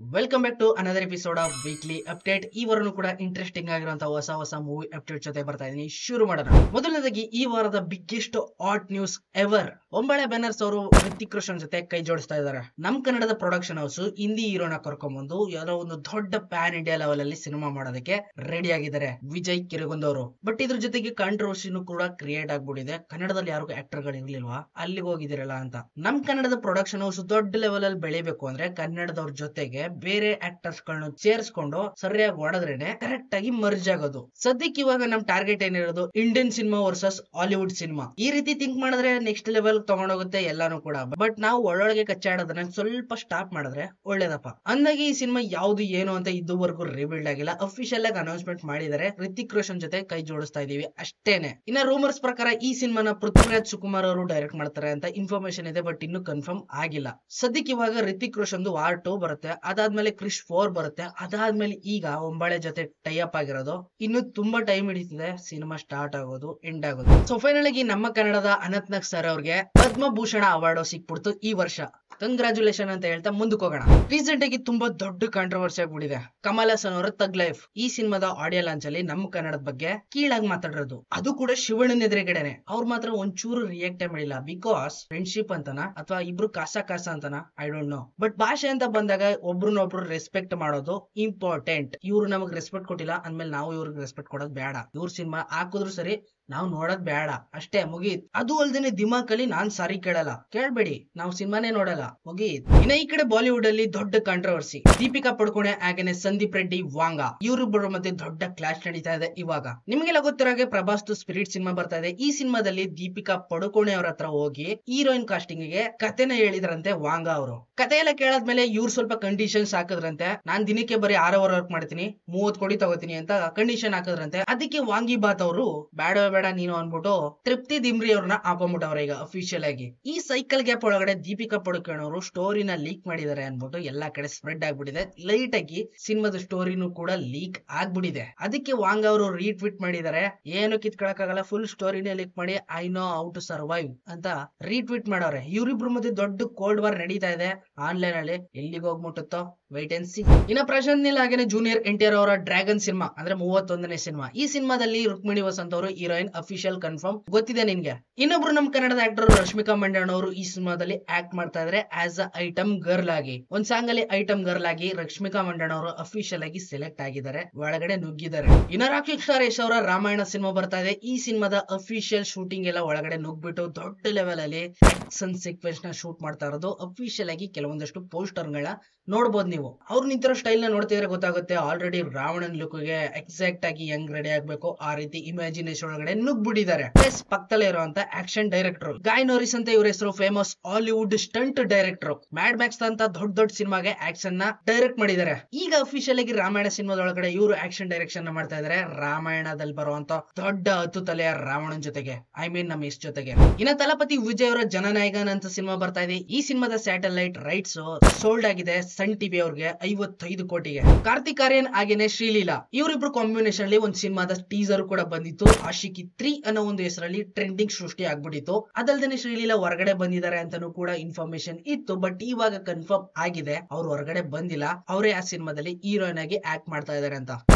Welcome back to another episode of weekly update. ಈ ವಾರನೂ ಕೂಡ ಇಂಟ್ರೆಸ್ಟಿಂಗ್ ಆಗಿರುವಂತಹ ಹೊಸ ಮೂವಿ ಅಪ್ಡೇಟ್ ಜೊತೆ ಬರ್ತಾ ಇದೀನಿ. ಶುರು ಮಾಡೋಣ. ಮೊದಲನೇದಾಗಿ ಈ ವಾರದ biggest hot news ever. Hombale banners ಅವರು ಹೃತಿಕ್ ರೋಷನ್ ಜೊತೆ ಕೈ ಜೋಡಿಸ್ತಾ ಇದ್ದಾರೆ. ನಮ್ ಕನ್ನಡದ ಪ್ರೊಡಕ್ಷನ್ ಹೌಸ್ ಹಿಂದಿ ಹೀರೋನ ಕರ್ಕೊಂಡ್ಬಂದು ಯಾರೋ ಒಂದು ದೊಡ್ಡ ಪ್ಯಾನ್ ಇಂಡಿಯಾ ಲೆವೆಲ್ ಅಲ್ಲಿ ಸಿನಿಮಾ ಮಾಡೋದಕ್ಕೆ ರೆಡಿ ಆಗಿದ್ದಾರೆ ವಿಜಯ್ ಕಿರಗುಂದ್ ಅವರು. ಬಟ್ ಇದ್ರ ಜೊತೆಗೆ ಕಾಂಟ್ರವರ್ಸಿನೂ ಕೂಡ ಕ್ರಿಯೇಟ್ ಆಗ್ಬಿಟ್ಟಿದೆ. ಕನ್ನಡದಲ್ಲಿ ಯಾರಿಗೂ ಆಕ್ಟರ್ ಗಳು ಇರ್ಲಿಲ್ವಾ, ಅಲ್ಲಿಗೆ ಹೋಗಿದಿರಲ್ಲ ಅಂತ. ನಮ್ ಕನ್ನಡದ ಪ್ರೊಡಕ್ಷನ್ ಹೌಸ್ ದೊಡ್ಡ ಲೆವೆಲ್ ಅಲ್ಲಿ ಬೆಳಿಬೇಕು ಅಂದ್ರೆ ಕನ್ನಡದವ್ರ ಜೊತೆಗೆ ಬೇರೆ ಆಕ್ಟರ್ಸ್ ಗಳನ್ನ ಸೇರಿಸ್ಕೊಂಡು ಸರಿಯಾಗಿ ಹೊಡೆದ್ರೇನೆ ಕರೆಕ್ಟ್ ಆಗಿ ಮರ್ಜ್ ಆಗೋದು. ಸದ್ಯಕ್ಕೆ ಇವಾಗ ನಮ್ ಟಾರ್ಗೆಟ್ ಏನಿರೋದು Indian cinema versus Hollywood cinema. ಈ ರೀತಿ ಥಿಂಕ್ ಮಾಡಿದ್ರೆ ನೆಕ್ಸ್ಟ್ ಲೆವೆಲ್ ತಗೊಂಡೋಗುತ್ತೆ ಎಲ್ಲಾನು ಕೂಡ. ಬಟ್ ನಾವು ಒಳ್ಳೊಳಗೆ ಕಚ್ಚಾಡೋದನ್ನ ಸ್ವಲ್ಪ ಸ್ಟಾಪ್ ಮಾಡಿದ್ರೆ ಒಳ್ಳೇದಪ್ಪ. ಅಂದಾಗೆ ಈ ಸಿನಿಮಾ ಯಾವ್ದು ಏನು ಅಂತ ಇದುವರೆಗೂ ರಿವೀಲ್ಡ್ ಆಗಿಲ್ಲ. ಅಫಿಷಿಯಲ್ ಆಗಿ ಅನೌನ್ಸ್ಮೆಂಟ್ ಮಾಡಿದರೆ ಹೃತಿಕ್ ರೋಷನ್ ಜೊತೆ ಕೈ ಜೋಡಿಸ್ತಾ ಇದೀವಿ ಅಷ್ಟೇನೆ. ಇನ್ನ ರೂಮರ್ಸ್ ಪ್ರಕಾರ ಈ ಸಿನಿಮಾನ ಪೃಥ್ವಿರಾಜ್ ಸುಕುಮಾರ್ ಅವರು ಡೈರೆಕ್ಟ್ ಮಾಡ್ತಾರೆ ಅಂತ ಇನ್ಫಾರ್ಮೇಶನ್ ಇದೆ, ಬಟ್ ಇನ್ನು ಕನ್ಫರ್ಮ್ ಆಗಿಲ್ಲ. ಸದ್ಯಕ್ಕೆ ಇವಾಗ ಹೃತಿಕ್ ರೋಷನ್ ವಾರ್ 2 ಬರುತ್ತೆ, ಅದಾದ್ಮೇಲೆ ಕ್ರಿಶ್ 4 ಬರುತ್ತೆ, ಅದಾದ್ಮೇಲೆ ಈಗ ಒಂಬಾಳೆ ಜೊತೆ ಟೈ ಅಪ್ ಆಗಿರೋದು. ಇನ್ನು ತುಂಬಾ ಟೈಮ್ ಹಿಡಿತಿದೆ ಸಿನಿಮಾ ಸ್ಟಾರ್ಟ್ ಆಗೋದು ಎಂಡ್ ಆಗೋದು. ಸೊ ಫೈನಲ್ ಆಗಿ ನಮ್ಮ ಕನ್ನಡದ ಅನಂತ್ ನಾಗ್ ಸರ್ ಅವ್ರಿಗೆ ಪದ್ಮಭೂಷಣ ಅವಾರ್ಡ್ ಸಿಕ್ಬಿಡ್ತು ಈ ವರ್ಷ. ಕಂಗ್ರಾಚುಲೇಷನ್ ಅಂತ ಹೇಳ್ತಾ ಮುಂದಕ್ಕೆ ಹೋಗೋಣ. ರೀಸೆಂಟ್ ಆಗಿ ತುಂಬಾ ದೊಡ್ಡ ಕಾಂಟ್ರವರ್ಸಿ ಆಗ್ಬಿಟ್ಟಿದೆ. ಕಮಲ್ ಹಾಸನ್ ಅವರ ತಗ್ ಲೈಫ್ ಈ ಸಿನಿಮಾದ ಆಡಿಯೋ ಲಾಂಚ್ ಅಲ್ಲಿ ನಮ್ಮ ಕನ್ನಡದ ಬಗ್ಗೆ ಕೀಳಾಗಿ ಮಾತಾಡಿರೋದು, ಅದು ಕೂಡ ಶಿವಣ್ಣನ ಎದುರುಗಡೆನೆ. ಅವ್ರು ಮಾತ್ರ ಒಂಚೂರು ರಿಯಾಕ್ಟ್ ಮಾಡಿಲ್ಲ. ಬಿಕಾಸ್ ಫ್ರೆಂಡ್ಶಿಪ್ ಅಂತನಾ ಅಥವಾ ಇಬ್ರು ಕಾಸ ಅಂತನಾ ಐ ಡೋಂಟ್ ನೋ. ಬಟ್ ಭಾಷೆ ಅಂತ ಬಂದಾಗ ಒಬ್ರನ್ನೊಬ್ರು ರೆಸ್ಪೆಕ್ಟ್ ಮಾಡೋದು ಇಂಪಾರ್ಟೆಂಟ್. ಇವ್ರು ನಮಗ್ ರೆಸ್ಪೆಕ್ಟ್ ಕೊಟ್ಟಿಲ್ಲ ಅಂದ್ಮೇಲೆ ನಾವು ಇವ್ರಿಗೆ ರೆಸ್ಪೆಕ್ಟ್ ಕೊಡೋದು ಬೇಡ. ಇವ್ರ ಸಿನಿಮಾ ಹಾಕಿದ್ರು ಸರಿ, ನಾವು ನೋಡೋದ್ ಬೇಡ ಅಷ್ಟೇ, ಮುಗೀತ್. ಅದು ಅಲ್ದೇನೆ ದಿಮಾಕಲ್ಲಿ ನಾನ್ ಸಾರಿ ಕೇಳಲ್ಲ, ಕೇಳ್ಬೇಡಿ, ನಾವು ಸಿನಿಮಾನೇ ನೋಡಲ್ಲ, ಮುಗೀತ್. ಇನ್ನ ಈ ಕಡೆ ಬಾಲಿವುಡ್ ಅಲ್ಲಿ ದೊಡ್ಡ ಕಾಂಟ್ರವರ್ಸಿ. ದೀಪಿಕಾ ಪಡುಕೋಣೆ ಹಾಗೇನೆ ಸಂದೀಪ್ ರೆಡ್ಡಿ ವಾಂಗ ಇವರಿಬ್ಬರ ಮಧ್ಯೆ ದೊಡ್ಡ ಕ್ಲಾಶ್ ನಡೀತಾ ಇದೆ ಇವಾಗ. ನಿಮ್ಗೆಲ್ಲ ಗೊತ್ತಿರೋಗೆ ಪ್ರಭಾಸ್ ಸ್ಪಿರಿಟ್ ಸಿನಿಮಾ ಬರ್ತಾ ಇದೆ. ಈ ಸಿನಿಮಾದಲ್ಲಿ ದೀಪಿಕಾ ಪಡುಕೋಣೆ ಅವ್ರ ಹತ್ರ ಹೋಗಿ ಹೀರೋಯಿನ್ ಕಾಸ್ಟಿಂಗ್ ಗೆ ಕತೆನ ಹೇಳಿದ್ರಂತೆ ವಾಂಗ ಅವರು. ಕತೆ ಎಲ್ಲ ಕೇಳಾದ್ಮೇಲೆ ಇವ್ರು ಸ್ವಲ್ಪ ಕಂಡೀಷನ್ಸ್ ಹಾಕಿದ್ರಂತೆ. ನಾನ್ ದಿನಕ್ಕೆ ಬರೀ 6 ಅವರ್ ವರ್ಕ್ ಮಾಡ್ತೀನಿ, 30 ಕೋಟಿ ತಗೋತೀನಿ ಅಂತ ಕಂಡೀಷನ್ ಹಾಕಿದ್ರಂತೆ. ಅದಕ್ಕೆ ವಾಂಗಿ ಬಾತ್ ಅವರು ಬೇಡ ನೀನು ಅನ್ಬಿಟ್ಟು ತೃಪ್ತಿ ದಿಮ್ರಿ ಅವ್ರನ್ನ ಹಾಕೊಂಡ್ಬಿಟ್ಟವ್ರ ಈಗ ಅಫಿಷಿಯಲ್ ಆಗಿ. ಈ ಸೈಕಲ್ ಗ್ಯಾಪ್ ಒಳಗಡೆ ದೀಪಿಕಾ ಪಡುಕೋಣೆ ಅವರು ಸ್ಟೋರಿನ ಲೀಕ್ ಮಾಡಿದ್ದಾರೆ ಅನ್ಬಿಟ್ಟು ಎಲ್ಲಾ ಕಡೆ ಸ್ಪ್ರೆಡ್ ಆಗ್ಬಿಟ್ಟಿದೆ. ಲೈಟ್ ಆಗಿ ಸಿನಿಮಾದ ಸ್ಟೋರಿನೂ ಕೂಡ ಲೀಕ್ ಆಗ್ಬಿಟ್ಟಿದೆ. ಅದಕ್ಕೆ ವಾಂಗ್ ಅವರು ರೀಟ್ವೀಟ್ ಮಾಡಿದ್ದಾರೆ, ಏನು ಕಿತ್ಕೊಳಕ್ಕಾಗಲ್ಲ, ಫುಲ್ ಸ್ಟೋರಿನೇ ಲೀಕ್ ಮಾಡಿ I know how to survive ಅಂತ ರೀಟ್ವೀಟ್ ಮಾಡವ್ರೆ. ಇವರಿಬ್ರು ಮಧ್ಯೆ ದೊಡ್ಡ ಕೋಲ್ಡ್ ವಾರ್ ನಡೀತಾ ಇದೆ ಆನ್ಲೈನ್ ಅಲ್ಲಿ. ಎಲ್ಲಿಗೆ ಹೋಗ್ಬಿಟ್ಟುತ್ತೋ ವೈಟ್ ಅಂಡ್ ಸಿ. ಇನ್ನ ಪ್ರಶಾಂತ್ ನೀಲ್ ಹಾಗೇನೆ ಜೂನಿಯರ್ NTR ಅವರ ಡ್ರ್ಯಾಗನ್ ಸಿನಿಮಾ ಅಂದ್ರೆ 31ನೇ ಸಿನಿಮಾ. ಈ ಸಿನಿಮಾದಲ್ಲಿ ರುಕ್ಮಿಣಿ ವಸಂತ್ ಅವರು ಹೀರೋಯಿನ್ ಅಫಿಷಿಯಲ್ ಕನ್ಫರ್ಮ್ ಗೊತ್ತಿದೆ ನಿನ್ಗೆ. ಇನ್ನೊಬ್ರು ನಮ್ ಕನ್ನಡದ ಆಕ್ಟರ್ ರಶ್ಮಿಕಾ ಮಂಡ್ಯಣ್ಣ ಅವರು ಈ ಸಿನಿಮಾದಲ್ಲಿ ಆಕ್ಟ್ ಮಾಡ್ತಾ ಇದ್ರೆ ಆಸ್ ಅ ಐಟಮ್ ಗರ್ಲ್ ಆಗಿ. ಒಂದ್ ಸಾಂಗ್ ಅಲ್ಲಿ ಐಟಮ್ ಗರ್ಲ್ ಆಗಿ ರಶ್ಮಿಕಾ ಮಂಡ್ಯಣ್ಣ ಅವರು ಅಫಿಷಿಯಲ್ ಆಗಿ ಸೆಲೆಕ್ಟ್ ಆಗಿದ್ದಾರೆ, ಒಳಗಡೆ ನುಗ್ಗಿದ್ದಾರೆ. ಇನ್ನ ರಾಕೇಶ್ ಸುರೇಶ್ ಅವರ ರಾಮಾಯಣ ಸಿನಿಮಾ ಬರ್ತಾ ಇದೆ. ಈ ಸಿನಿಮಾದ ಅಫಿಷಿಯಲ್ ಶೂಟಿಂಗ್ ಎಲ್ಲ ಒಳಗಡೆ ನುಗ್ಬಿಟ್ಟು ದೊಡ್ಡ ಲೆವೆಲ್ ಅಲ್ಲಿ ಆಕ್ಷನ್ ಸೀಕ್ವೆನ್ಸ್ ನ ಶೂಟ್ ಮಾಡ್ತಾ ಇರೋದು. ಅಫಿಷಿಯಲ್ ಆಗಿ ಕೆಲವೊಂದಷ್ಟು ಪೋಸ್ಟರ್ ಗಳನ್ನ ನೋಡ್ಬೋದು ನೀವು. ಅವ್ರು ನಿಂತಿರೋ ಸ್ಟೈಲ್ ನ ನೋಡ್ತಿದ್ರೆ ಗೊತ್ತಾಗುತ್ತೆ ಆಲ್ರೆಡಿ ರಾವಣನ್ ಲುಕ್ ಗೆ ಎಕ್ಸಾಕ್ಟ್ ಆಗಿ ಹೆಂಗ್ ರೆಡಿ ಆಗ್ಬೇಕು ಆ ರೀತಿ ಇಮ್ಯಾಜಿನೇಷನ್ ಒಳಗಡೆ ನುಗ್ಬಿಟ್ಟಿದ್ದಾರೆ. ಪ್ಲಸ್ ಪಕ್ಕದಲ್ಲೇ ಇರುವಂತ ಆಕ್ಷನ್ ಡೈರೆಕ್ಟರ್ ಗಾಯ್ ನೋರಿಸ್ ಅಂತ ಇವ್ರ ಹೆಸರು. Famous Hollywood stunt director. Mad Max ಅಂತ ದೊಡ್ಡ ಸಿನಿಮಾಗೆ ಆಕ್ಷನ್ ನ ಡೈರೆಕ್ಟ್ ಮಾಡಿದ್ದಾರೆ. ಈಗ ಅಫಿಷಿಯಲ್ ಆಗಿ ರಾಮಾಯಣ ಸಿನಿಮಾದೊಳಗಡೆ ಇವರು ಆಕ್ಷನ್ ಡೈರೆಕ್ಷನ್ ಮಾಡ್ತಾ ಇದಾರೆ. ರಾಮಾಯಣದಲ್ಲಿ ಬರುವಂತ ದೊಡ್ಡ 10 ತಲೆಯ ರಾವಣನ್ ಜೊತೆಗೆ, ಐ ಮೀನ್ ನಮ್ಮ ಇಷ್ಟ ಜೊತೆಗೆ. ಇನ್ನ ತಲಪತಿ ವಿಜಯ್ ಅವರ ಜನನಾಯಕನ್ ಅಂತ ಸಿನಿಮಾ ಬರ್ತಾ ಇದೆ. ಈ ಸಿನಿಮಾದ ಸ್ಯಾಟಲೈಟ್ ರೈಟ್ಸ್ ಸೋಲ್ಡ್ ಆಗಿದೆ ಸನ್ ಟಿವಿ ಅವ್ರಿಗೆ 55 ಕೋಟಿಗೆ. ಕಾರ್ತಿಕ್ ಆರ್ಯನ್ ಹಾಗೇನೆ ಶ್ರೀಲೀಲಾ ಇವರಿಬ್ರು ಕಾಂಬಿನೇಷನ್ ಅಲ್ಲಿ ಒಂದು ಸಿನಿಮಾದ ಟೀಸರ್ ಕೂಡ ಬಂದಿತ್ತು. ಆಶಿಕಿ 3 ಅನ್ನೋ ಒಂದು ಹೆಸರಲ್ಲಿ ಟ್ರೆಂಡಿಂಗ್ ಸೃಷ್ಟಿ ಆಗ್ಬಿಟ್ಟಿತ್ತು. ಅದಲ್ದೇನೆ ಶ್ರೀಲೀಲಾ ಹೊರಗಡೆ ಬಂದಿದ್ದಾರೆ ಅಂತಾನೂ ಕೂಡ ಇನ್ಫಾರ್ಮೇಶನ್ ಇತ್ತು. ಬಟ್ ಇವಾಗ ಕನ್ಫರ್ಮ್ ಆಗಿದೆ ಅವ್ರು ಹೊರಗಡೆ ಬಂದಿಲ್ಲ, ಅವರೇ ಆ ಸಿನಿಮಾದಲ್ಲಿ ಹೀರೋಯಿನ್ ಆಗಿ ಆಕ್ಟ್ ಮಾಡ್ತಾ ಇದಾರೆ ಅಂತ.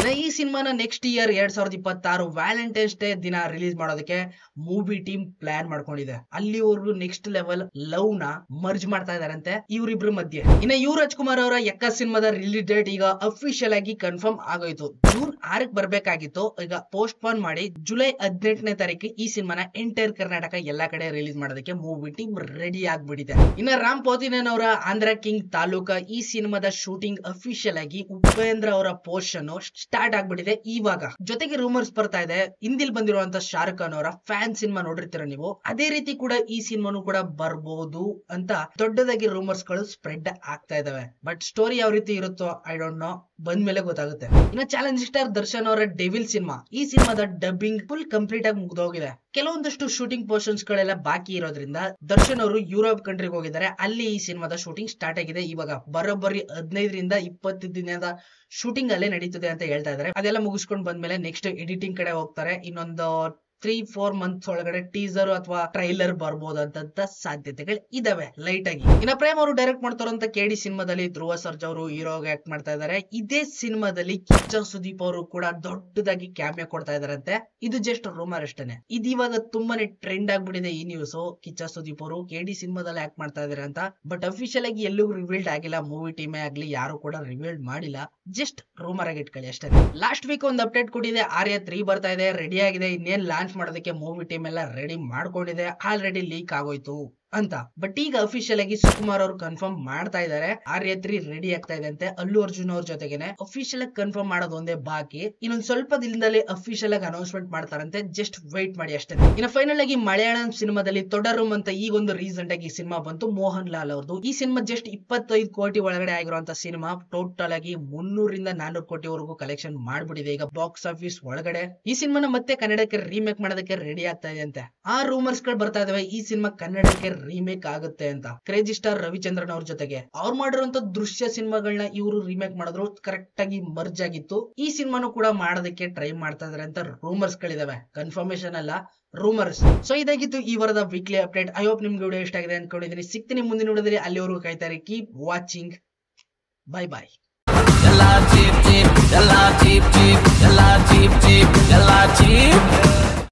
ಈ ಸಿನಿಮಾನ ನೆಕ್ಸ್ಟ್ ಇಯರ್ 2026 ವ್ಯಾಲೆಂಟೈನ್ಸ್ ಡೇ ದಿನ ರಿಲೀಸ್ ಮಾಡೋದಕ್ಕೆ ಮೂವಿ ಟೀಮ್ ಪ್ಲಾನ್ ಮಾಡ್ಕೊಂಡಿದೆ. ಅಲ್ಲಿವರೆಗೂ ನೆಕ್ಸ್ಟ್ ಲೆವೆಲ್ ಲವ್ ನ ಮರ್ಜ್ ಮಾಡ್ತಾ ಇದಾರಂತೆ ಇವರಿಬ್ರು ಮಧ್ಯೆ. ಇನ್ನ ಯುವರಾಜ್ ಕುಮಾರ್ ಅವರ ಯಕ್ಕ ಸಿನಿಮಾದ ರಿಲೀಸ್ ಡೇಟ್ ಈಗ ಅಫಿಷಿಯಲ್ ಆಗಿ ಕನ್ಫರ್ಮ್ ಆಗೋಯ್ತು. ಜೂನ್ 6ಕ್ಕೆ ಬರ್ಬೇಕಾಗಿತ್ತು, ಈಗ ಪೋಸ್ಟ್ ಪೋನ್ ಮಾಡಿ ಜುಲೈ 18ನೇ ತಾರೀಕು ಈ ಸಿನಿಮಾನ ಎಂಟೈರ್ ಕರ್ನಾಟಕ ಎಲ್ಲಾ ಕಡೆ ರಿಲೀಸ್ ಮಾಡೋದಕ್ಕೆ ಮೂವಿ ಟೀಮ್ ರೆಡಿ ಆಗ್ಬಿಟ್ಟಿದೆ. ಇನ್ನ ರಾಮ್ ಪೋತಿನೇನ್ ಅವರ ಆಂಧ್ರ ಕಿಂಗ್ ತಾಲೂಕ ಈ ಸಿನಿಮಾದ ಶೂಟಿಂಗ್ ಅಫಿಷಿಯಲ್ ಆಗಿ ಉಪೇಂದ್ರ ಅವರ ಪೋರ್ಷನ್ ಸ್ಟಾರ್ಟ್ ಆಗ್ಬಿಟ್ಟಿದೆ ಇವಾಗ. ಜೊತೆಗೆ ರೂಮರ್ಸ್ ಬರ್ತಾ ಇದೆ ಹಿಂದಿಲ್ ಬಂದಿರುವಂತ ಶಾರುಖ್ ಖಾನ್ ಅವರ ಫ್ಯಾನ್ ಸಿನಿಮಾ ನೋಡಿರ್ತೀರ ನೀವು, ಅದೇ ರೀತಿ ಕೂಡ ಈ ಸಿನಿಮಾನು ಕೂಡ ಬರ್ಬೋದು ಅಂತ ದೊಡ್ಡದಾಗಿ ರೂಮರ್ಸ್ ಗಳು ಸ್ಪ್ರೆಡ್ ಆಗ್ತಾ ಇದಾವೆ. ಬಟ್ ಸ್ಟೋರಿ ಯಾವ ರೀತಿ ಇರುತ್ತೋ ಐ ಡೋಂಟ್ ನೋ, ಬಂದ್ಮೇಲೆ ಗೊತ್ತಾಗುತ್ತೆ. ಇನ್ನ ಚಾಲೆಂಜ್ ಸ್ಟಾರ್ ದರ್ಶನ್ ಅವರ ಡೆವಿಲ್ ಸಿನಿಮಾ, ಈ ಸಿನಿಮಾದ ಡಬ್ಬಿಂಗ್ ಫುಲ್ ಕಂಪ್ಲೀಟ್ ಆಗಿ ಮುಗ್ದೋಗಿದೆ. ಕೆಲವೊಂದಷ್ಟು ಶೂಟಿಂಗ್ ಪೋರ್ಷನ್ಸ್ ಗಳೆಲ್ಲ ಬಾಕಿ ಇರೋದ್ರಿಂದ ದರ್ಶನ್ ಅವರು ಯುರೋಪ್ ಕಂಟ್ರಿಗೆ ಹೋಗಿದ್ದಾರೆ. ಅಲ್ಲಿ ಈ ಸಿನಿಮಾದ ಶೂಟಿಂಗ್ ಸ್ಟಾರ್ಟ್ ಆಗಿದೆ. ಇವಾಗ ಬರೋಬ್ಬರಿ 15ರಿಂದ 20 ದಿನದ ಶೂಟಿಂಗ್ ಅಲ್ಲೇ ನಡೀತದೆ ಅಂತ ಹೇಳ್ತಾ ಇದಾರೆ. ಅದೆಲ್ಲ ಮುಗಿಸ್ಕೊಂಡು ಬಂದ್ಮೇಲೆ ನೆಕ್ಸ್ಟ್ ಎಡಿಟಿಂಗ್ ಕಡೆ ಹೋಗ್ತಾರೆ. ಇನ್ನೊಂದು 3-4 ಮಂತ್ಸ್ ಒಳಗಡೆ ಟೀಸರ್ ಅಥವಾ ಟ್ರೈಲರ್ ಬರ್ಬೋದಂತ ಸಾಧ್ಯತೆಗಳು ಇದಾವೆ ಲೈಟ್ ಆಗಿ. ಇನ್ನ ಪ್ರೇಮ್ ಅವರು ಡೈರೆಕ್ಟ್ ಮಾಡ್ತಾರಂತ ಕೆಡಿ ಸಿನಿಮಾದಲ್ಲಿ ಧ್ರುವ ಸರ್ಜಾ ಅವರು ಹೀರೋಗೆ ಆಕ್ಟ್ ಮಾಡ್ತಾ ಇದಾರೆ. ಇದೇ ಸಿನಿಮಾದಲ್ಲಿ ಕಿಚ್ಚ ಸುದೀಪ್ ಅವರು ಕೂಡ ದೊಡ್ಡದಾಗಿ ಕ್ಯಾಮಿಯೋ ಕೊಡ್ತಾ ಇದಾರಂತೆ. ಇದು ಜಸ್ಟ್ ರೂಮರ್ ಅಷ್ಟೇನೆ. ಇದು ಇವಾಗ ತುಂಬಾನೇ ಟ್ರೆಂಡ್ ಆಗ್ಬಿಟ್ಟಿದೆ ಈ ನ್ಯೂಸ್. ಕಿಚ್ಚ ಸುದೀಪ್ ಅವರು ಕೆಡಿ ಸಿನಿಮಾದಲ್ಲಿ ಆಕ್ಟ್ ಮಾಡ್ತಾ ಇದಾರೆ ಅಂತ. ಬಟ್ ಅಫಿಷಿಯಲ್ ಆಗಿ ಎಲ್ಲೂ ರಿವೀಲ್ಡ್ ಆಗಿಲ್ಲ. ಮೂವಿ ಟೀಮೇ ಆಗ್ಲಿ ಯಾರು ಕೂಡ ರಿವೀಲ್ಡ್ ಮಾಡಿಲ್ಲ. ಜಸ್ಟ್ ರೂಮರ್ ಆಗಿ ಇಟ್ಕೊಳ್ಳಿ ಅಷ್ಟೇ. ಲಾಸ್ಟ್ ವೀಕ್ ಒಂದು ಅಪ್ಡೇಟ್ ಕೊಟ್ಟಿದೆ. ಆರ್ಯ 3 ಬರ್ತಾ ಇದೆ, ರೆಡಿ ಆಗಿದೆ. ಇನ್ನೇನ್ ಲಾಂಚ್ ಮಾಡೋದಕ್ಕೆ ಮೂವಿ ಟೀಮ್ ಎಲ್ಲ ರೆಡಿ ಮಾಡ್ಕೊಂಡಿದೆ. ಆಲ್ರೆಡಿ ಲೀಕ್ ಆಗೋಯ್ತು ಅಂತ. ಬಟ್ ಈಗ ಅಫಿಷಿಯಲ್ ಆಗಿ ಸುಕುಮಾರ್ ಅವರು ಕನ್ಫರ್ಮ್ ಮಾಡ್ತಾ ಇದಾರೆ. ಆರ್ಯ 3 ರೆಡಿ ಆಗ್ತಾ ಇದೆ ಅಂತೆ. ಅಲ್ಲು ಅರ್ಜುನ್ ಅವ್ರ ಜೊತೆಗೇನೆ ಅಫಿಷಿಯಲ್ ಆಗಿ ಕನ್ಫರ್ಮ್ ಮಾಡೋದು ಒಂದೇ ಬಾಕಿ. ಇನ್ನೊಂದ್ ಸ್ವಲ್ಪ ದಿನದಲ್ಲಿ ಅಫಿಷಿಯಲ್ ಆಗಿ ಅನೌನ್ಸ್ಮೆಂಟ್ ಮಾಡ್ತಾರಂತೆ. ಜಸ್ಟ್ ವೈಟ್ ಮಾಡಿ ಅಷ್ಟೇ. ಇನ್ನು ಫೈನಲ್ ಆಗಿ ಮಲಯಾಳಂ ಸಿನಿಮಾದಲ್ಲಿ ತೊಡರುಮ್ ಅಂತ ಈಗ ಒಂದು ರೀಸೆಂಟ್ ಆಗಿ ಸಿನಿಮಾ ಬಂತು, ಮೋಹನ್ ಲಾಲ್ ಅವ್ರದ್ದು. ಈ ಸಿನಿಮಾ ಜಸ್ಟ್ 25 ಕೋಟಿ ಒಳಗಡೆ ಆಗಿರುವಂತ ಸಿನಿಮಾ. ಟೋಟಲ್ ಆಗಿ 300 ರಿಂದ 400 ಕೋಟಿವರೆಗೂ ಕಲೆಕ್ಷನ್ ಮಾಡ್ಬಿಟ್ಟಿದೆ ಈಗ ಬಾಕ್ಸ್ ಆಫೀಸ್ ಒಳಗಡೆ. ಈ ಸಿನಿಮಾನ ಮತ್ತೆ ಕನ್ನಡಕ್ಕೆ ರೀಮೇಕ್ ಮಾಡೋದಕ್ಕೆ ರೆಡಿ ಆಗ್ತಾ ಇದೆ ಅಂತೆ. ಆ ರೂಮರ್ಸ್ ಗಳು ಬರ್ತಾ ಇದಾವೆ ಈ ಸಿನಿಮಾ ಕನ್ನಡಕ್ಕೆ ರೀಮೇಕ್ ಆಗುತ್ತೆ ಅಂತ. ಕ್ರೇಜಿ ಸ್ಟಾರ್ ರವಿಚಂದ್ರನ್ ಅವ್ರ ಜೊತೆಗೆ ಅವ್ರು ಮಾಡಿರುವಂತ ದೃಶ್ಯ ಸಿನಿಮಾಗಳನ್ನ ಇವರು ರೀಮೇಕ್ ಮಾಡಿದ್ರು. ಕರೆಕ್ಟ್ ಆಗಿ ಮರ್ಜ್ ಆಗಿತ್ತು. ಈ ಸಿನಿಮಾನು ಕೂಡ ಮಾಡೋದಕ್ಕೆ ಟ್ರೈ ಮಾಡ್ತಾ ಇದಾರೆ ಅಂತ ರೂಮರ್ಸ್ ಗಳಿದಾವೆ. ಕನ್ಫರ್ಮೇಶನ್ ಅಲ್ಲ, ರೂಮರ್ಸ್. ಸೊ ಇದಾಗಿತ್ತು ಈ ವಾರದ ವೀಕ್ಲಿ ಅಪ್ಡೇಟ್. ಐ ಹೋಪ್ ನಿಮ್ಗೆ ವಿಡಿಯೋ ಇಷ್ಟ ಆಗಿದೆ ಅನ್ಕೊಂಡಿದ್ದೀನಿ. ಸಿಗ್ತೀನಿ ಮುಂದಿನ ವಿಡಿಯೋದಲ್ಲಿ. ಅಲ್ಲಿವರೆಗೂ ಕಾಯ್ತಾರೆ. Keep watching. Bye by.